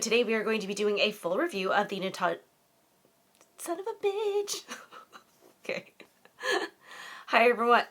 Today we are going to be doing a full review of the son of a bitch. Okay. Hi everyone.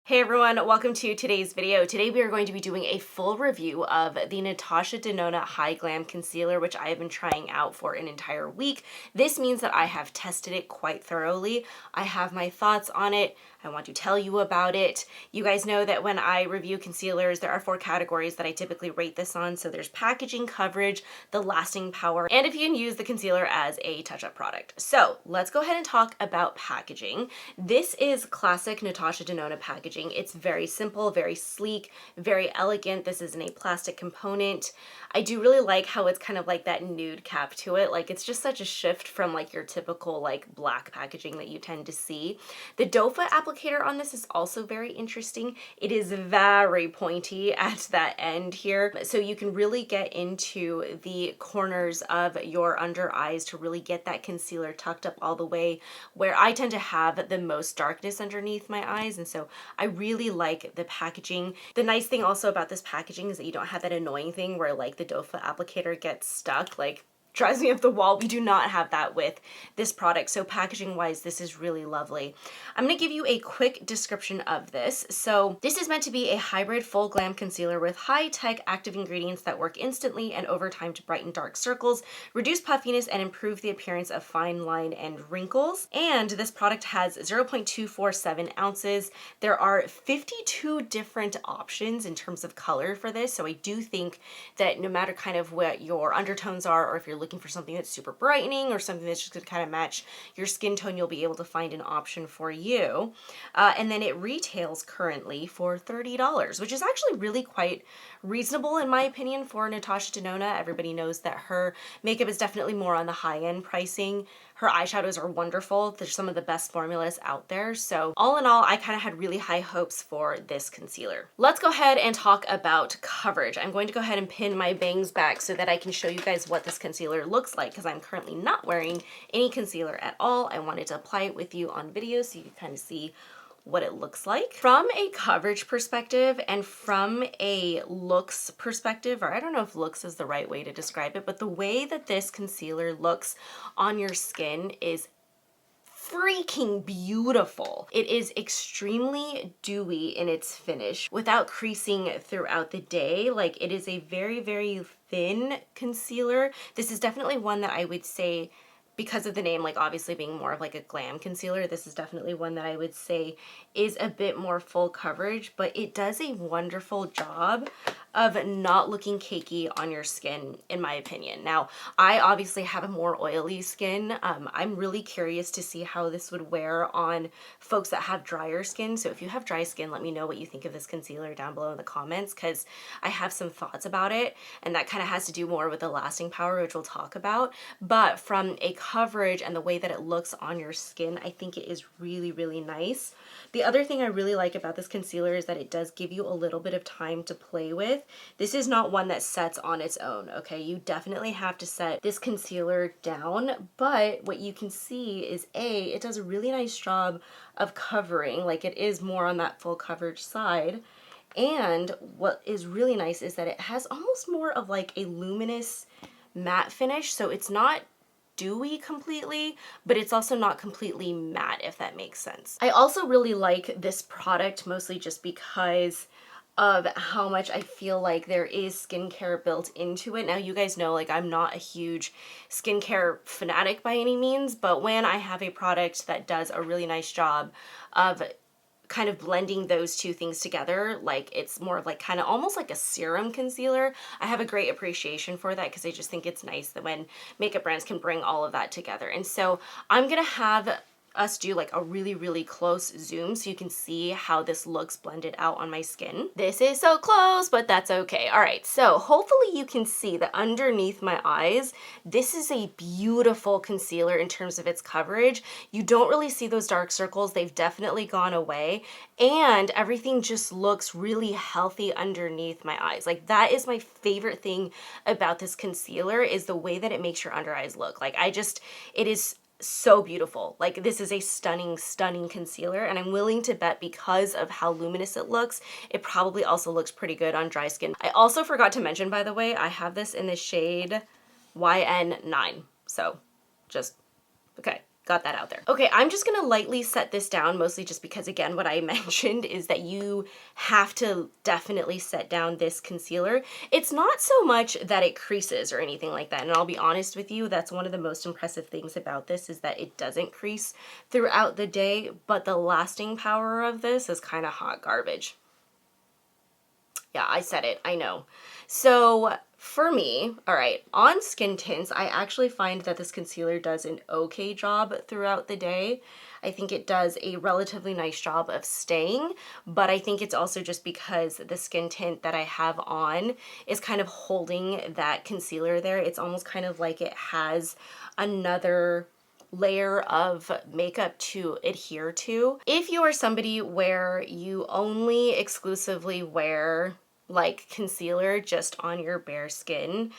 Hey everyone, welcome to today's video. Today we are going to be doing a full review of the NATASHA DENONA High Glam Concealer, which I have been trying out for an entire week. This means that I have tested it quite thoroughly. I have my thoughts on it. I want to tell you about it. You guys know that when I review concealers, there are 4 categories that I typically rate this on. So there's packaging, coverage, the lasting power, and if you can use the concealer as a touch-up product. So let's go ahead and talk about packaging. This is classic NATASHA DENONA packaging. It's very simple, very sleek, very elegant. This is in a plastic component. I do really like how it's kind of like that nude cap to it. Like, it's just such a shift from like your typical like black packaging that you tend to see. The doe foot applicator on this is also very interesting. It is very pointy at that end here, so you can really get into the corners of your under eyes to really get that concealer tucked up all the way where I tend to have the most darkness underneath my eyes, and so I really like the packaging. The nice thing also about this packaging is that you don't have that annoying thing where like the doe foot applicator gets stuck, like drives me up the wall. We do not have that with this product. So packaging wise, this is really lovely. I'm going to give you a quick description of this. So this is meant to be a hybrid full glam concealer with high-tech active ingredients that work instantly and over time to brighten dark circles, reduce puffiness, and improve the appearance of fine line and wrinkles. And this product has 0.247 ounces. There are 52 different options in terms of color for this. So I do think that no matter kind of what your undertones are, or if you're looking for something that's super brightening or something that's just going to kind of match your skin tone, you'll be able to find an option for you. And then it retails currently for $30, which is actually really quite reasonable in my opinion for NATASHA DENONA. Everybody knows that her makeup is definitely more on the high-end pricing. Her eyeshadows are wonderful. They're some of the best formulas out there. So all in all, I kind of had really high hopes for this concealer. Let's go ahead and talk about coverage. I'm going to go ahead and pin my bangs back so that I can show you guys what this concealer looks like, because I'm currently not wearing any concealer at all. I wanted to apply it with you on video so you can kind of see what it looks like. From a coverage perspective and from a looks perspective, or I don't know if looks is the right way to describe it, but the way that this concealer looks on your skin is freaking beautiful. It is extremely dewy in its finish without creasing throughout the day. Like, it is a very, very thin concealer. This is definitely one that I would say, because of the name, like obviously being more of like a glam concealer, this is definitely one that I would say is a bit more full coverage, but it does a wonderful job of not looking cakey on your skin, in my opinion. Now, I obviously have a more oily skin. I'm really curious to see how this would wear on folks that have drier skin. So if you have dry skin, let me know what you think of this concealer down below in the comments, because I have some thoughts about it, and that kind of has to do more with the lasting power, which we'll talk about. But from a coverage and the way that it looks on your skin, I think it is really, really nice. The other thing I really like about this concealer is that it does give you a little bit of time to play with. This is not one that sets on its own, okay? You definitely have to set this concealer down, but what you can see is it does a really nice job of covering, like it is more on that full coverage side. And what is really nice is that it has almost more of like a luminous matte finish, so it's not dewy completely, but it's also not completely matte, if that makes sense. I also really like this product mostly just because of how much I feel like there is skincare built into it. Now, you guys know, like, I'm not a huge skincare fanatic by any means, but when I have a product that does a really nice job of kind of blending those two things together, like it's more of like kind of almost like a serum concealer, I have a great appreciation for that, because I just think it's nice that when makeup brands can bring all of that together. And so I'm gonna have us do like a really, really close zoom so you can see how this looks blended out on my skin. This is so close, but that's okay. All right, so hopefully you can see that underneath my eyes, this is a beautiful concealer in terms of its coverage. You don't really see those dark circles. They've definitely gone away, and everything just looks really healthy underneath my eyes. Like, that is my favorite thing about this concealer, is the way that it makes your under eyes look. Like, it is so beautiful. Like, this is a stunning, stunning concealer, and I'm willing to bet because of how luminous it looks, it probably also looks pretty good on dry skin. I also forgot to mention, by the way, I have this in the shade YN9. So just, okay, got that out there. Okay, I'm just gonna lightly set this down, mostly just because, again, what I mentioned is that you have to definitely set down this concealer. It's not so much that it creases or anything like that, and I'll be honest with you, that's one of the most impressive things about this is that it doesn't crease throughout the day, but the lasting power of this is kind of hot garbage. Yeah, I said it, I know. So for me, all right, on skin tints, I actually find that this concealer does an okay job throughout the day. I think it does a relatively nice job of staying, but I think it's also just because the skin tint that I have on is kind of holding that concealer there. It's almost kind of like it has another layer of makeup to adhere to. If you are somebody where you only exclusively wear like concealer just on your bare skin,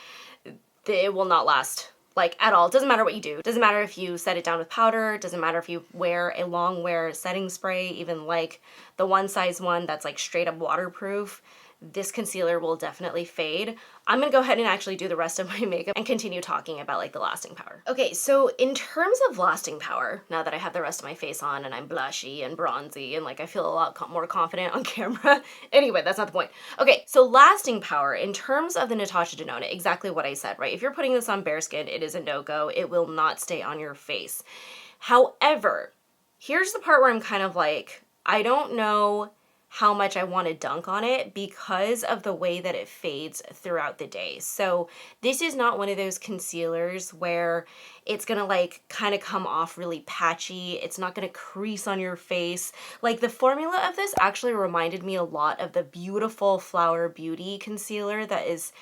it will not last like at all. It doesn't matter what you do. It doesn't matter if you set it down with powder. It doesn't matter if you wear a long wear setting spray, even like the one size one that's like straight up waterproof. This concealer will definitely fade. I'm gonna go ahead and actually do the rest of my makeup and continue talking about like the lasting power. Okay, so in terms of lasting power, now that I have the rest of my face on and I'm blushy and bronzy and like I feel a lot more confident on camera. Anyway, that's not the point. Okay, so lasting power in terms of the Natasha Denona, exactly what I said, right? If you're putting this on bare skin, it is a no-go. It will not stay on your face. However, here's the part where I'm kind of like, I don't know how much I want to dunk on it because of the way that it fades throughout the day. So this is not one of those concealers where it's gonna like kind of come off really patchy. It's not gonna crease on your face. Like the formula of this actually reminded me a lot of the beautiful Flower Beauty concealer that is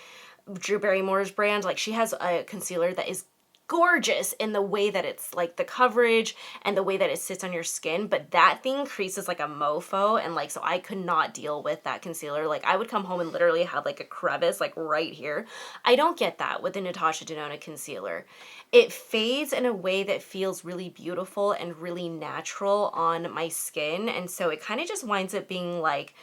Drew Barrymore's brand. Like she has a concealer that is gorgeous in the way that it's like the coverage and the way that it sits on your skin, but that thing creases like a mofo, and like so I could not deal with that concealer. Like I would come home and literally have like a crevice like right here. I don't get that with the Natasha Denona concealer. It fades in a way that feels really beautiful and really natural on my skin, and so it kind of just winds up being like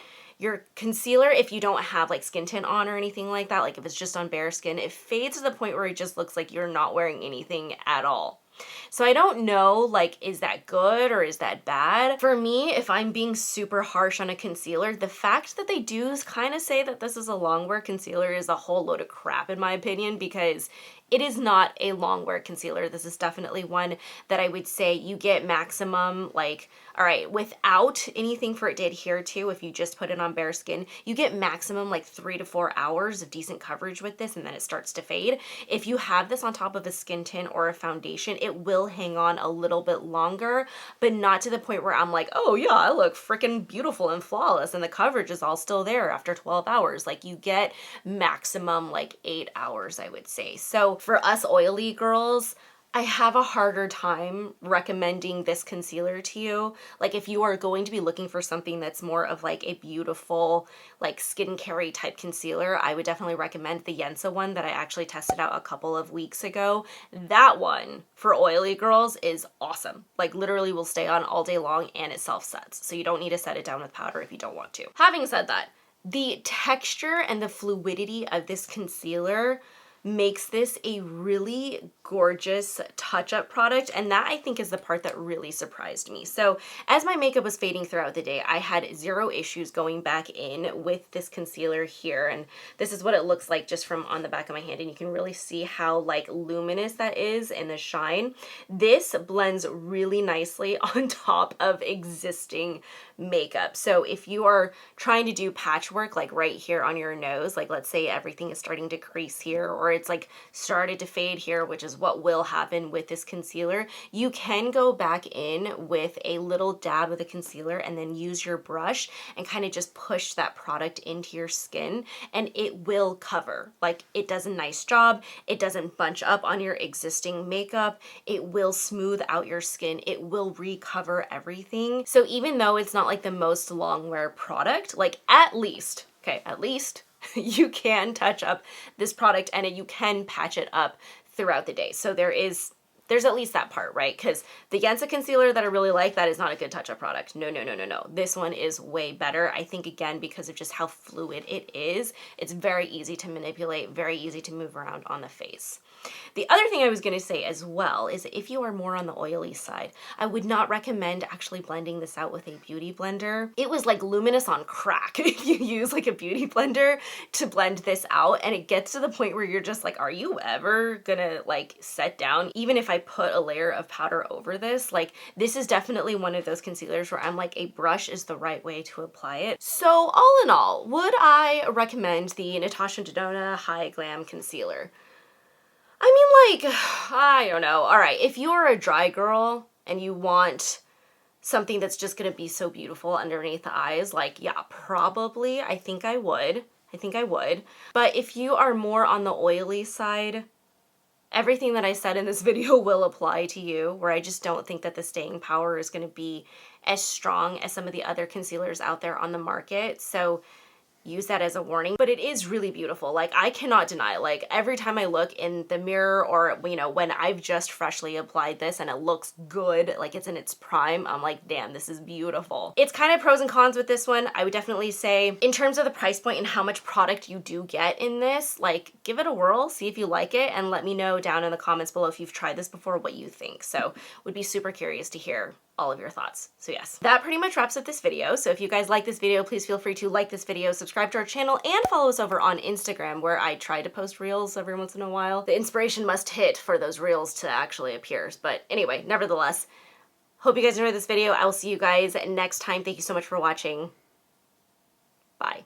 your concealer, if you don't have like skin tint on or anything like that, like if it's just on bare skin, it fades to the point where it just looks like you're not wearing anything at all. So I don't know, like, is that good or is that bad? For me, if I'm being super harsh on a concealer, the fact that they do kind of say that this is a long wear concealer is a whole load of crap in my opinion, because it is not a long wear concealer. This is definitely one that I would say you get maximum, like, all right, without anything for it to adhere to, if you just put it on bare skin, you get maximum like 3 to 4 hours of decent coverage with this, and then it starts to fade. If you have this on top of a skin tint or a foundation, it will hang on a little bit longer, but not to the point where I'm like, oh yeah, I look freaking beautiful and flawless and the coverage is all still there after 12 hours. Like you get maximum like 8 hours, I would say. So for us oily girls, I have a harder time recommending this concealer to you. Like if you are going to be looking for something that's more of like a beautiful, like skincare type concealer, I would definitely recommend the Yensa one that I actually tested out a couple of weeks ago. That one for oily girls is awesome. Like literally will stay on all day long and it self sets. So you don't need to set it down with powder if you don't want to. Having said that, the texture and the fluidity of this concealer makes this a really gorgeous touch-up product, and that I think is the part that really surprised me. So as my makeup was fading throughout the day, I had zero issues going back in with this concealer here, and this is what it looks like just from on the back of my hand, and you can really see how like luminous that is in the shine. This blends really nicely on top of existing makeup. So if you are trying to do patchwork like right here on your nose, like let's say everything is starting to crease here, or it's like started to fade here, which is what will happen with this concealer, you can go back in with a little dab of the concealer and then use your brush and kind of just push that product into your skin, and it will cover. Like it does a nice job. It doesn't bunch up on your existing makeup. It will smooth out your skin. It will recover everything. So even though it's not like the most long wear product, like at least you can touch up this product and you can patch it up throughout the day. So there is there's at least that part, right? Because the Yensa concealer that I really like, that is not a good touch-up product. No, no, no, no, no. This one is way better. I think, again, because of just how fluid it is, it's very easy to manipulate, very easy to move around on the face. The other thing I was going to say as well is if you are more on the oily side, I would not recommend actually blending this out with a beauty blender. It was like luminous on crack if you use like a beauty blender to blend this out, and it gets to the point where you're just like, are you ever gonna like set down? Even if I put a layer of powder over this, like this is definitely one of those concealers where I'm like, a brush is the right way to apply it. So all in all, would I recommend the Natasha Denona High Glam Concealer? I mean, like, I don't know. All right, if you're a dry girl and you want something that's just gonna be so beautiful underneath the eyes, like, yeah, probably, I think I would. But if you are more on the oily side, everything that I said in this video will apply to you, where I just don't think that the staying power is gonna be as strong as some of the other concealers out there on the market. So use that as a warning, but it is really beautiful. Like, I cannot deny, like, every time I look in the mirror or, you know, when I've just freshly applied this and it looks good, like it's in its prime, I'm like, damn, this is beautiful. It's kind of pros and cons with this one. I would definitely say in terms of the price point and how much product you do get in this, like, give it a whirl, see if you like it, and let me know down in the comments below if you've tried this before, what you think. So would be super curious to hear all of your thoughts. So yes, that pretty much wraps up this video. So if you guys like this video, please feel free to like this video, subscribe to our channel, and follow us over on Instagram, where I try to post reels every once in a while. The inspiration must hit for those reels to actually appear. But anyway, nevertheless, hope you guys enjoyed this video. I will see you guys next time. Thank you so much for watching. Bye.